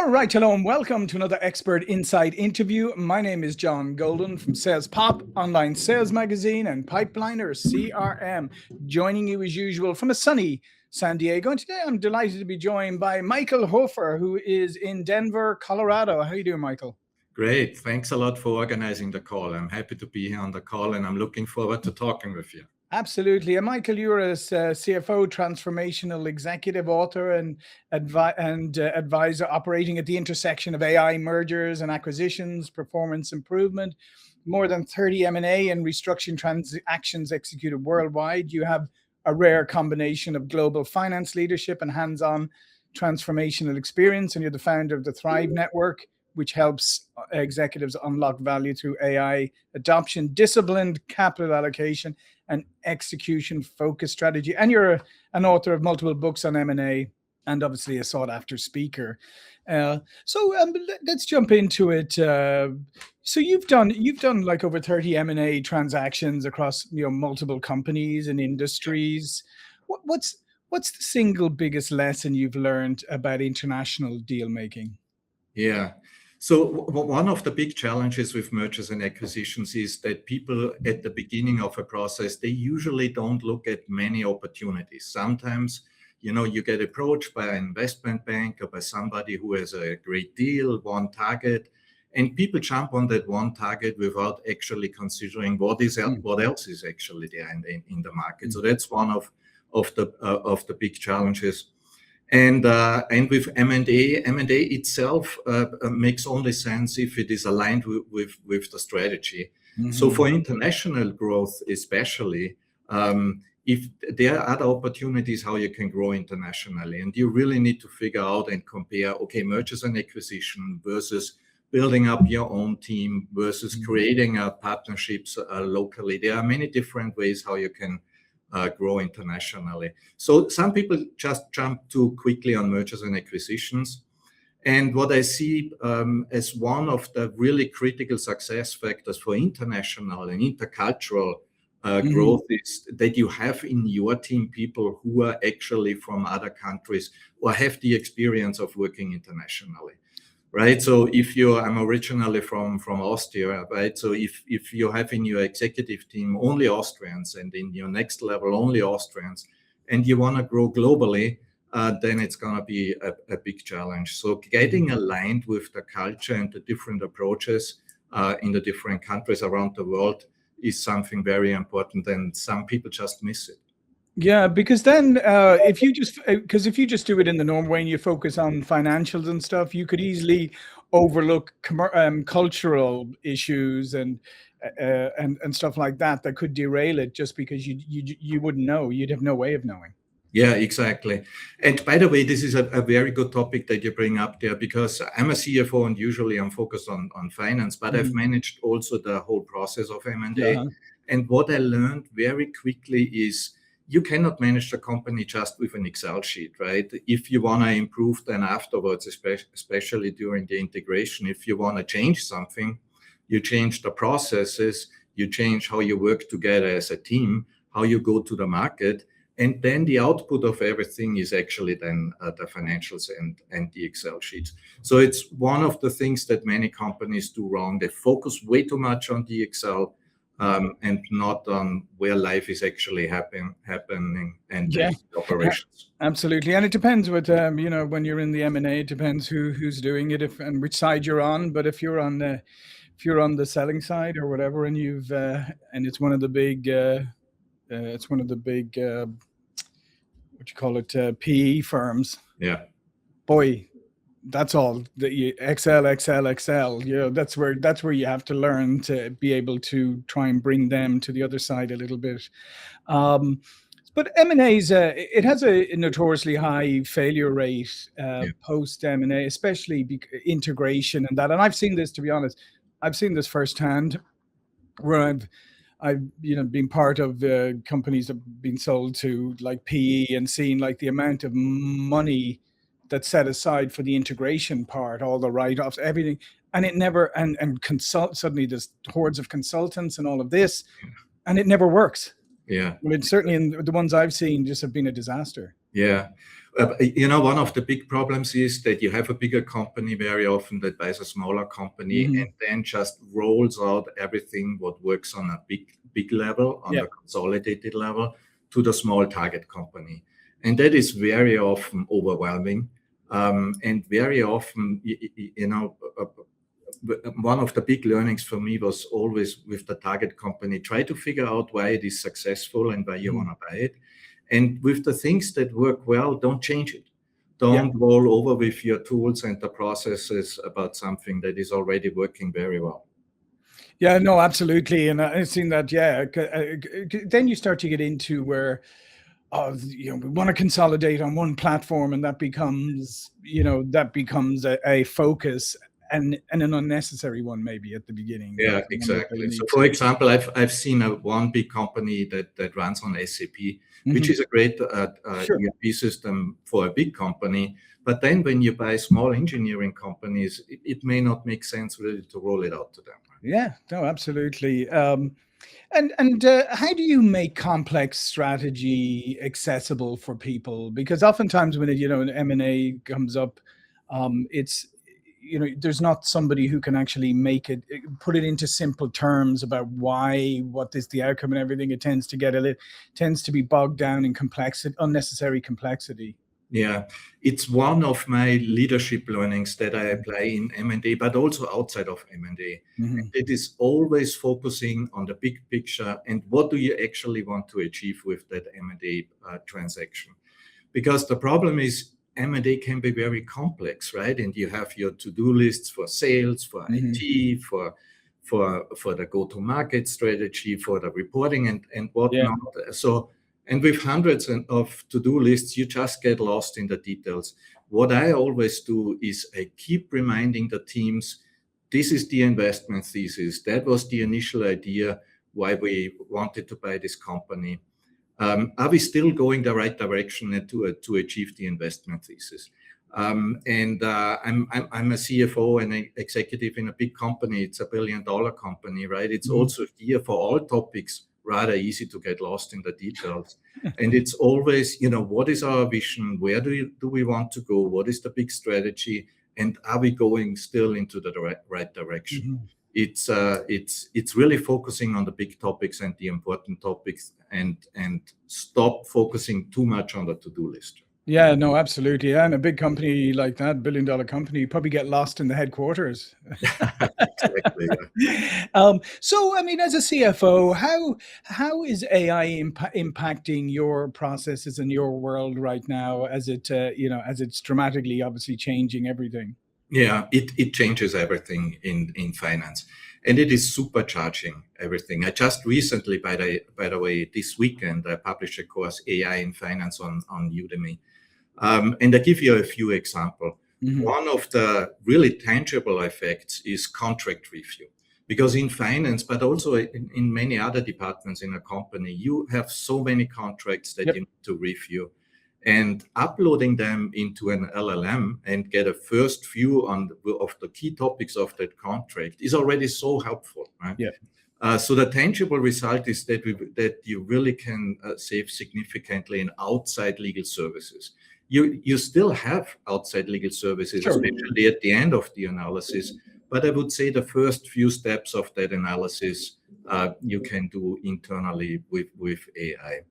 All right, hello and welcome to another Expert Insight interview. My name is John Golden from SalesPOP, online sales magazine, and Pipeliner CRM, joining you as usual from a sunny San Diego. And today I'm delighted to be joined by Michael Hofer, who is in Denver, Colorado. How are you doing, Michael? Great. Thanks a lot for organizing the call. I'm happy to be here on the call, and I'm looking forward to talking with you. Absolutely. And Michael, you're a CFO, transformational executive, author, and advisor operating at the intersection of AI mergers and acquisitions, performance improvement, more than 30 M&A and restructuring transactions executed worldwide. You have a rare combination of global finance leadership and hands-on transformational experience, and you're the founder of the Thrive Network, which helps executives unlock value through AI adoption, disciplined capital allocation, and execution-focused strategy. And you're an author of multiple books on M&A and obviously a sought-after speaker. Let's jump into it. So you've done like over 30 M&A transactions across multiple companies and industries. What's the single biggest lesson you've learned about international deal making? Yeah. So one of the big challenges with mergers and acquisitions is that people at the beginning of a process, they usually don't look at many opportunities. Sometimes, you get approached by an investment bank or by somebody who has a great deal, one target, and people jump on that one target without actually considering what else is actually there in the market. So that's one of the big challenges. And with M&A itself makes only sense if it is aligned with the strategy. Mm-hmm. So for international growth, especially, if there are other opportunities how you can grow internationally, and you really need to figure out and compare, okay, mergers and acquisition versus building up your own team versus creating partnerships locally. There are many different ways how you can grow internationally. So some people just jump too quickly on mergers and acquisitions. And what I see as one of the really critical success factors for international and intercultural growth is that you have in your team people who are actually from other countries or have the experience of working internationally. Right. So I'm originally from Austria, right? So if you have in your executive team only Austrians and in your next level only Austrians, and you want to grow globally, then it's going to be a big challenge. So getting aligned with the culture and the different approaches in the different countries around the world is something very important, and some people just miss it. Yeah, because then if you just do it in the normal way and you focus on financials and stuff, you could easily overlook cultural issues and stuff like that could derail it just because you wouldn't know. You'd have no way of knowing. Yeah, exactly. And by the way, this is a very good topic that you bring up there, because I'm a CFO and usually I'm focused on finance, but I've managed also the whole process of M&A. Yeah. And what I learned very quickly is you cannot manage the company just with an Excel sheet, right? If you want to improve then afterwards, especially during the integration, if you want to change something, you change the processes, you change how you work together as a team, how you go to the market, and then the output of everything is actually then the financials and the Excel sheets. So it's one of the things that many companies do wrong. They focus way too much on the Excel, and not on where life is actually happening and the operations. Absolutely, and it depends with when you're in the M&A, it depends who's doing it and which side you're on. But if you're on the selling side or whatever, and you've and it's one of the big what you call it, PE firms. Yeah. Boy, that's all the Excel. That's where you have to learn to be able to try and bring them to the other side a little bit. But M&A's it has a notoriously high failure rate post M&A, especially integration and that. And I've seen this, to be honest, firsthand, where I've been part of companies that have been sold to like PE and seen like the amount of money that's set aside for the integration part, all the write-offs, everything, and it never suddenly there's hordes of consultants and all of this, and it never works. Yeah. Well, it's certainly in the ones I've seen just have been a disaster. Yeah. One of the big problems is that you have a bigger company very often that buys a smaller company and then just rolls out everything what works on a big level, on the consolidated level, to the small target company. And that is very often overwhelming. And very often, one of the big learnings for me was always with the target company, try to figure out why it is successful and why you want to buy it. And with the things that work well, don't change it. Don't roll over with your tools and the processes about something that is already working very well. Yeah, no, absolutely. And I've seen that, then you start to get into where, we want to consolidate on one platform, and that becomes, a focus and an unnecessary one maybe at the beginning. Yeah, exactly. So for example, I've seen one big company that runs on SAP, which is a great ERP system for a big company. But then when you buy small engineering companies, it may not make sense really to roll it out to them. Yeah, no, absolutely. And how do you make complex strategy accessible for people? Because oftentimes when an M&A comes up, it's there's not somebody who can actually put it into simple terms about what is the outcome and everything. It tends to be bogged down in complexity, unnecessary complexity. Yeah, it's one of my leadership learnings that I apply in M&A, but also outside of M&A. It is always focusing on the big picture and what do you actually want to achieve with that M&A transaction. Because the problem is M&A can be very complex, right? And you have your to-do lists for sales, for IT, for the go-to-market strategy, for the reporting and whatnot. And with hundreds of to-do lists, you just get lost in the details. What I always do is I keep reminding the teams, this is the investment thesis. That was the initial idea why we wanted to buy this company. Are we still going the right direction to achieve the investment thesis? I'm a CFO and an executive in a big company. It's $1 billion company, right? It's also here for all topics rather easy to get lost in the details. And it's always, what is our vision? Where do we want to go? What is the big strategy? And are we going still into the right direction? It's really focusing on the big topics and the important topics and stop focusing too much on the to-do list. Yeah, no, absolutely. And a big company like that, $1 billion company, you probably get lost in the headquarters. Exactly. So, I mean, as a CFO, how is AI impacting your processes in your world right now as it's dramatically, obviously changing everything? Yeah, it changes everything in finance, and it is supercharging everything. I just recently, by the way, this weekend, I published a course, AI in Finance on Udemy. And I give you a few examples. One of the really tangible effects is contract review. Because in finance, but also in many other departments in a company, you have so many contracts that you need to review. And uploading them into an LLM and get a first view of the key topics of that contract is already so helpful, right? Yeah. So the tangible result is that you really can save significantly in outside legal services. You still have outside legal services, especially at the end of the analysis. But I would say the first few steps of that analysis you can do internally with AI.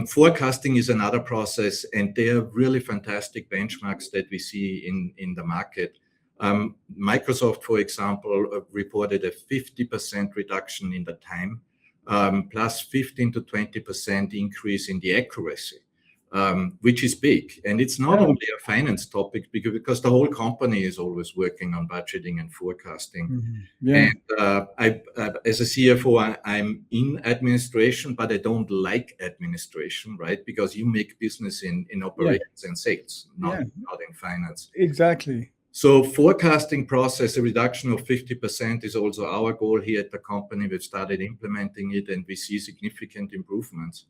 Forecasting is another process, and they are really fantastic benchmarks that we see in the market. Microsoft, for example, reported a 50% reduction in the time, plus 15 to 20% increase in the accuracy. Which is big. And it's not only a finance topic because the whole company is always working on budgeting and forecasting. And as a CFO, I'm in administration, but I don't like administration, right? Because you make business in operations and sales, not in finance. Exactly. So forecasting process, a reduction of 50% is also our goal here at the company. We've started implementing it and we see significant improvements.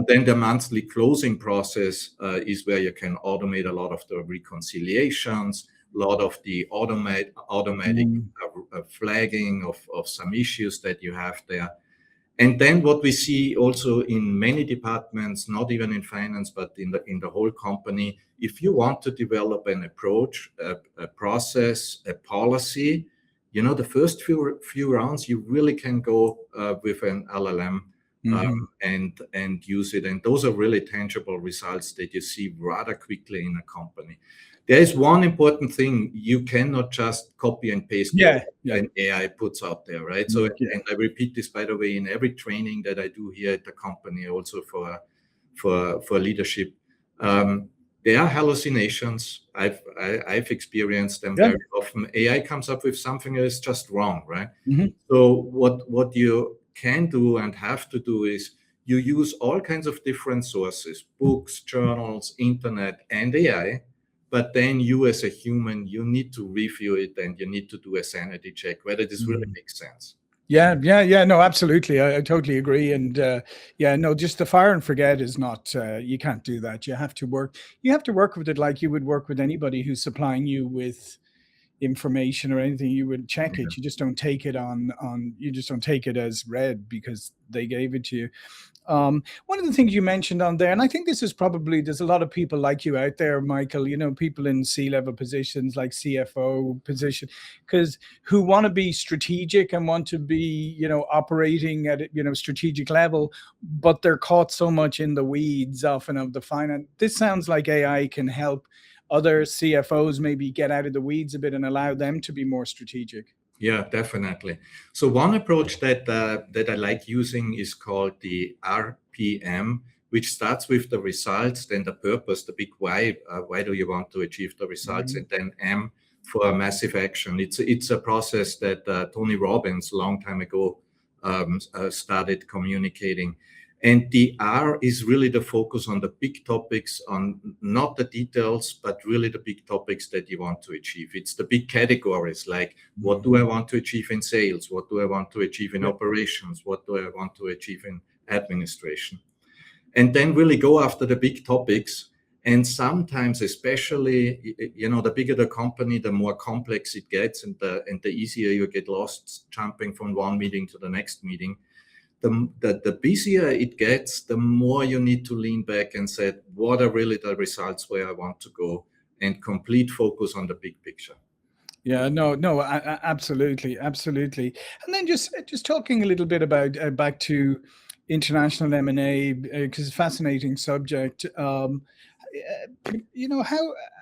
Then the monthly closing process is where you can automate a lot of the reconciliations, a lot of the automatic flagging of some issues that you have there. And then what we see also in many departments, not even in finance, but in the whole company, if you want to develop an approach, a process, a policy, the first few rounds, you really can go with an LLM and use it. And those are really tangible results that you see rather quickly in a company. There is one important thing: you cannot just copy and paste what an AI puts out there, right? So, and I repeat this, by the way, in every training that I do here at the company, also for leadership. There are hallucinations. I've experienced them very often. AI comes up with something that is just wrong, right? So what you can do and have to do is you use all kinds of different sources: books, journals, internet, and AI. But then you, as a human, you need to review it, and you need to do a sanity check whether this really makes sense. Yeah. No, absolutely. I totally agree. And just the fire and forget is not, you can't do that. You have to work with it like you would work with anybody who's supplying you with information or anything. You would check it. You just don't take it you just don't take it as read because they gave it to you. One of the things you mentioned on there, and I think this is probably, there's a lot of people like you out there, Michael, people in C-level positions like CFO position, who want to be strategic and want to be, operating at, strategic level, but they're caught so much in the weeds often of the finance. This sounds like AI can help other CFOs maybe get out of the weeds a bit and allow them to be more strategic. Yeah, definitely. So one approach that I like using is called the RPM, which starts with the results, then the purpose, the big why. Why do you want to achieve the results? And then M for massive action. It's a process that Tony Robbins, a long time ago, started communicating. And the R is really the focus on the big topics, on not the details, but really the big topics that you want to achieve. It's the big categories, like what do I want to achieve in sales? What do I want to achieve in operations? What do I want to achieve in administration? And then really go after the big topics. And sometimes, especially, the bigger the company, the more complex it gets, and the easier you get lost jumping from one meeting to the next meeting. The busier it gets, the more you need to lean back and say, what are really the results where I want to go, and complete focus on the big picture. Yeah, no, absolutely. And then just talking a little bit about back to international M&A, because it's a fascinating subject.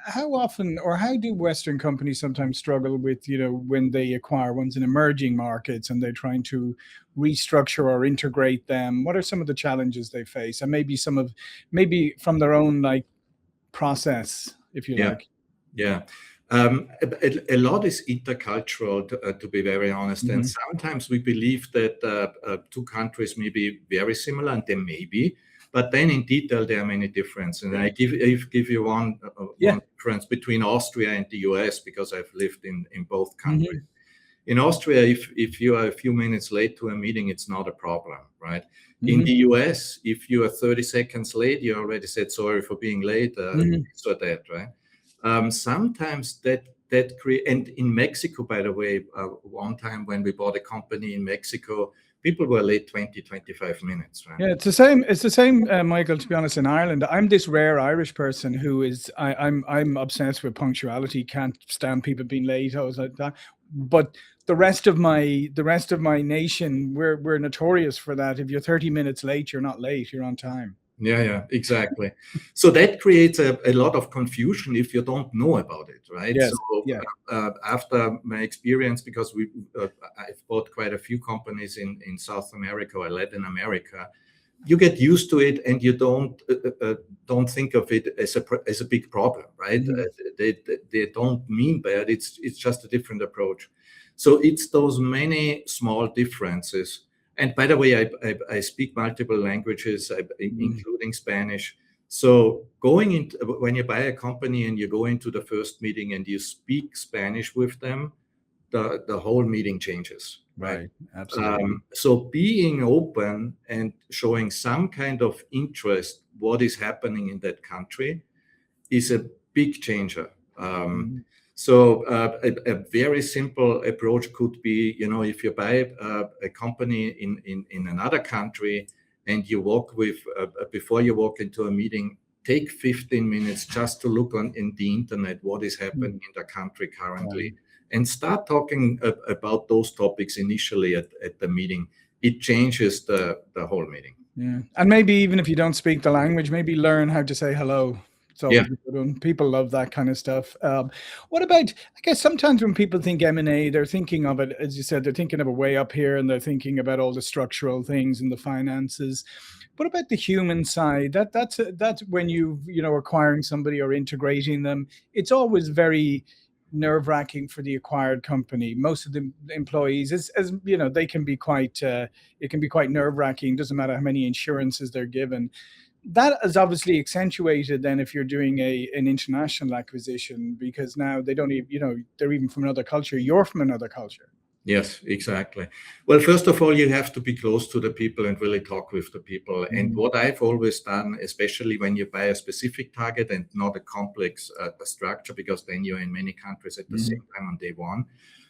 How often, or how do Western companies sometimes struggle with, when they acquire ones in emerging markets and they're trying to restructure or integrate them? What are some of the challenges they face? And maybe from their own process, if you like. Yeah. A lot is intercultural, to be very honest. And sometimes we believe that two countries may be very similar, and they may be. But then in detail, there are many differences. And I give you one difference between Austria and the US, because I've lived in both countries. In Austria, if you are a few minutes late to a meeting, it's not a problem, right? In the US, if you are 30 seconds late, you already said sorry for being late, so that, right? Sometimes that and in Mexico, by the way, one time when we bought a company in Mexico, people were late 20-25 minutes, right? Yeah, it's the same, Michael, to be honest, in Ireland. I'm this rare Irish person who is, I'm obsessed with punctuality, can't stand people being late. I was like that. But the rest of my nation, we're notorious for that. If you're 30 minutes late, you're not late, you're on time. Yeah, exactly. So that creates a lot of confusion if you don't know about it, right? Yes. So after my experience, because I've bought quite a few companies in South America or Latin America, you get used to it, and you don't think of it as a big problem, right? They don't mean bad. It's just a different approach. So it's those many small differences. And by the way, I speak multiple languages, including Spanish. So when you buy a company and you go into the first meeting and you speak Spanish with them, the whole meeting changes. Right. Absolutely. So being open and showing some kind of interest, what is happening in that country, is a big changer. So a very simple approach could be, if you buy a company in another country and you walk with, before you walk into a meeting, take 15 minutes just to look in the internet what is happening in the country currently, and start talking about those topics initially at the meeting. It changes the whole meeting. Yeah, and maybe even if you don't speak the language, maybe learn how to say hello. So people love that kind of stuff. What about, I guess sometimes when people think M&A, they're thinking of it, as you said, they're thinking of it way up here, and they're thinking about all the structural things and the finances. What about the human side? That's when acquiring somebody or integrating them. It's always very nerve-wracking for the acquired company. Most of the employees, as you know, they can be quite. It can be quite nerve-wracking. Doesn't matter how many insurances they're given. That is obviously accentuated then if you're doing an international acquisition, because now they don't even, they're even from another culture. You're from another culture. Yes, exactly. Well, first of all, you have to be close to the people and really talk with the people. Mm-hmm. And what I've always done, especially when you buy a specific target and not a complex structure, because then you're in many countries at the same time on day one.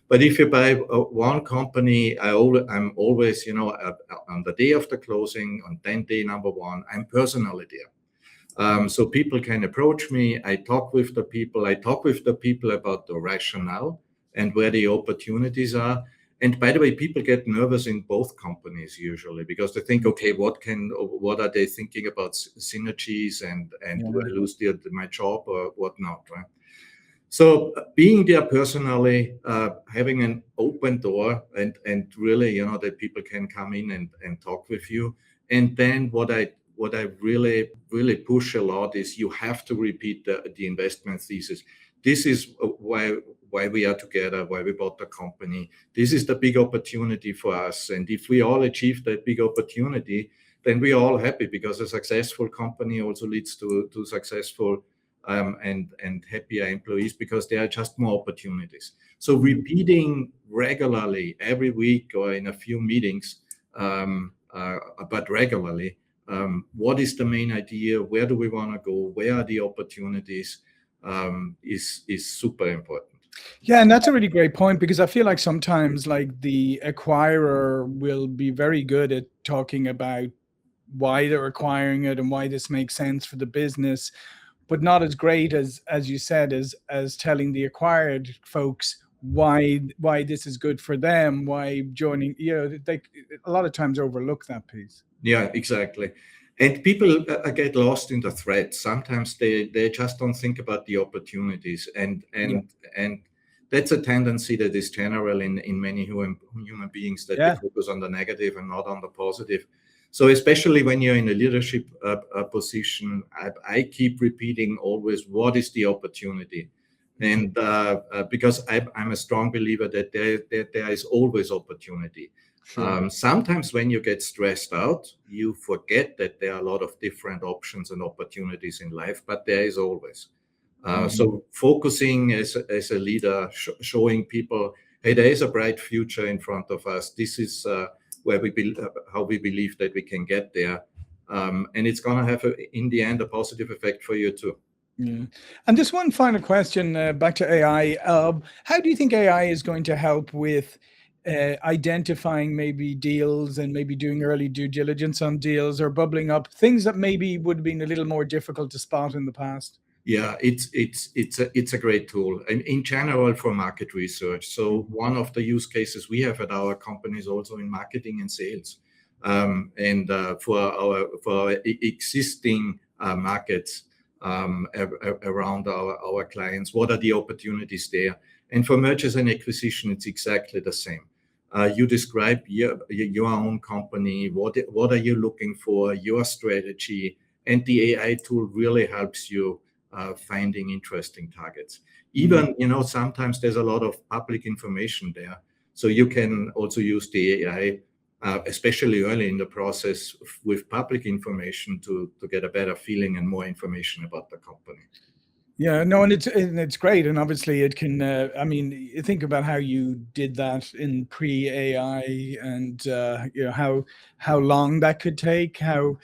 But if you buy one company, I'm always, on the day of the closing, on 10 day number one, I'm personally there. So people can approach me. I talk with the people. I talk with the people about the rationale and where the opportunities are. And by the way, people get nervous in both companies usually because they think, okay, what are they thinking about synergies and do I lose my job or whatnot, right? So being there personally, having an open door and really, that people can come in and talk with you. And then what I really, really push a lot is you have to repeat the investment thesis. This is why we are together, why we bought the company. This is the big opportunity for us. And if we all achieve that big opportunity, then we're all happy because a successful company also leads to successful and happier employees because there are just more opportunities. So repeating regularly every week or in a few meetings, but regularly, what is the main idea? Where do we want to go? Where are the opportunities? Is super important. Yeah, and that's a really great point because I feel like sometimes like the acquirer will be very good at talking about why they're acquiring it and why this makes sense for the business, but not as great as you said, as telling the acquired folks why this is good for them, why joining, they a lot of times overlook that piece. Yeah, exactly. And people get lost in the threats. Sometimes they just don't think about the opportunities, and that's a tendency that is general in many human beings, that they focus on the negative and not on the positive. So especially when you're in a leadership position, I keep repeating always, what is the opportunity? And because I'm a strong believer that there is always opportunity. Sure. Sometimes when you get stressed out, you forget that there are a lot of different options and opportunities in life, but there is always. So focusing as a leader, showing people, hey, there is a bright future in front of us. This is where how we believe that we can get there. And it's going to have, in the end, a positive effect for you too. Yeah. And just one final question, back to AI. How do you think AI is going to help with identifying maybe deals and maybe doing early due diligence on deals or bubbling up things that maybe would have been a little more difficult to spot in the past? Yeah, it's a great tool, and in general for market research. So one of the use cases we have at our company is also in marketing and sales, and for our existing markets around our clients, what are the opportunities there? And for mergers and acquisition, it's exactly the same. You describe your own company. What are you looking for? Your strategy, and the AI tool really helps you finding interesting targets. Even, sometimes there's a lot of public information there. So you can also use the AI, especially early in the process with public information to get a better feeling and more information about the company. Yeah, no, and it's great, and obviously it can. I mean, you think about how you did that in pre-AI, and how long that could take. How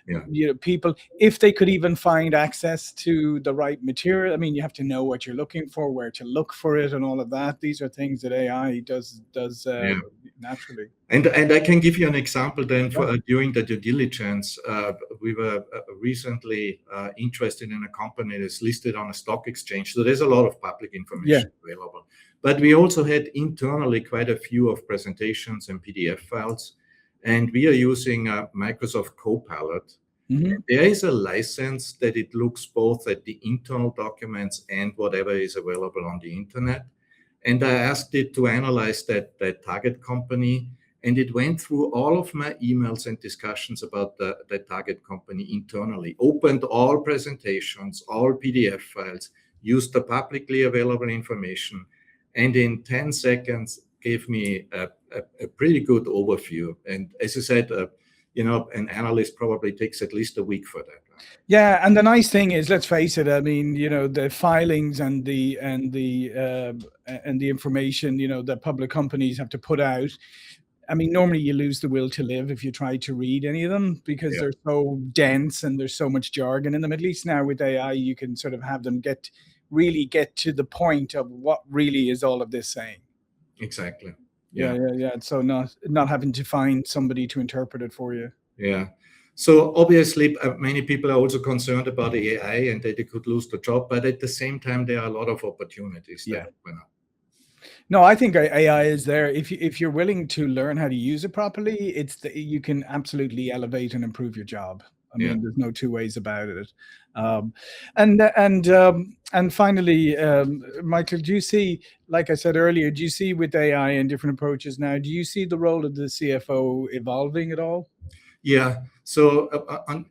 Yeah. People, if they could even find access to the right material. I mean, you have to know what you're looking for, where to look for it, and all of that. These are things that AI does naturally. And I can give you an example then for Yeah. during the due diligence. We were recently interested in a company that's listed on a stock exchange. So there's a lot of public information available. But we also had internally quite a few of presentations and PDF files. And we are using Microsoft Copilot. Mm-hmm. There is a license that it looks both at the internal documents and whatever is available on the internet. And I asked it to analyze that target company. And it went through all of my emails and discussions about the target company internally, opened all presentations, all PDF files, used the publicly available information, and in 10 seconds gave me a pretty good overview. And as I said, an analyst probably takes at least a week for that. Yeah, and the nice thing is, let's face it. I mean, the filings and the information, that public companies have to put out. I mean, normally you lose the will to live if you try to read any of them, because they're so dense and there's so much jargon in them. At least now with AI, you can sort of have them really get to the point of what really is all of this saying. Exactly. Yeah. So not having to find somebody to interpret it for you. Yeah. So obviously, many people are also concerned about the AI and that they could lose the job, but at the same time, there are a lot of opportunities. No, I think AI is there. If you're willing to learn how to use it properly, you can absolutely elevate and improve your job. I mean, there's no two ways about it. And finally, Michael, do you see, like I said earlier, do you see with AI and different approaches now, do you see the role of the CFO evolving at all? Yeah, so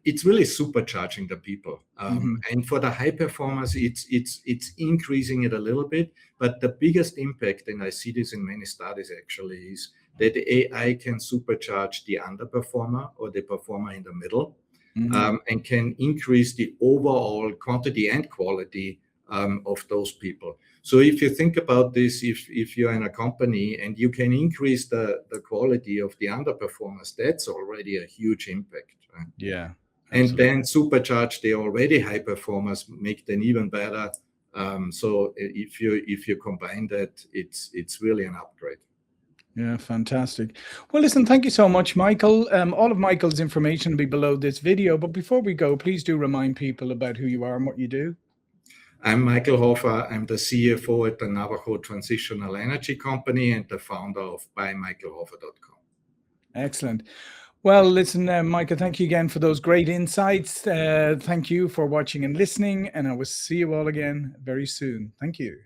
it's really supercharging the people, Mm-hmm. and for the high performers, it's increasing it a little bit. But the biggest impact, and I see this in many studies actually, is that the AI can supercharge the underperformer or the performer in the middle, and can increase the overall quantity and quality of those people. So if you think about this, if you're in a company and you can increase the quality of the underperformers, that's already a huge impact. Right? Yeah. And then supercharge the already high performers, make them even better. So if you combine that, it's really an upgrade. Yeah, fantastic. Well, listen, thank you so much, Michael. All of Michael's information will be below this video. But before we go, please do remind people about who you are and what you do. I'm Michael Hofer. I'm the CFO at the Navajo Transitional Energy Company and the founder of buymichaelhofer.com. Excellent. Well, listen, Michael, thank you again for those great insights. Thank you for watching and listening, and I will see you all again very soon. Thank you.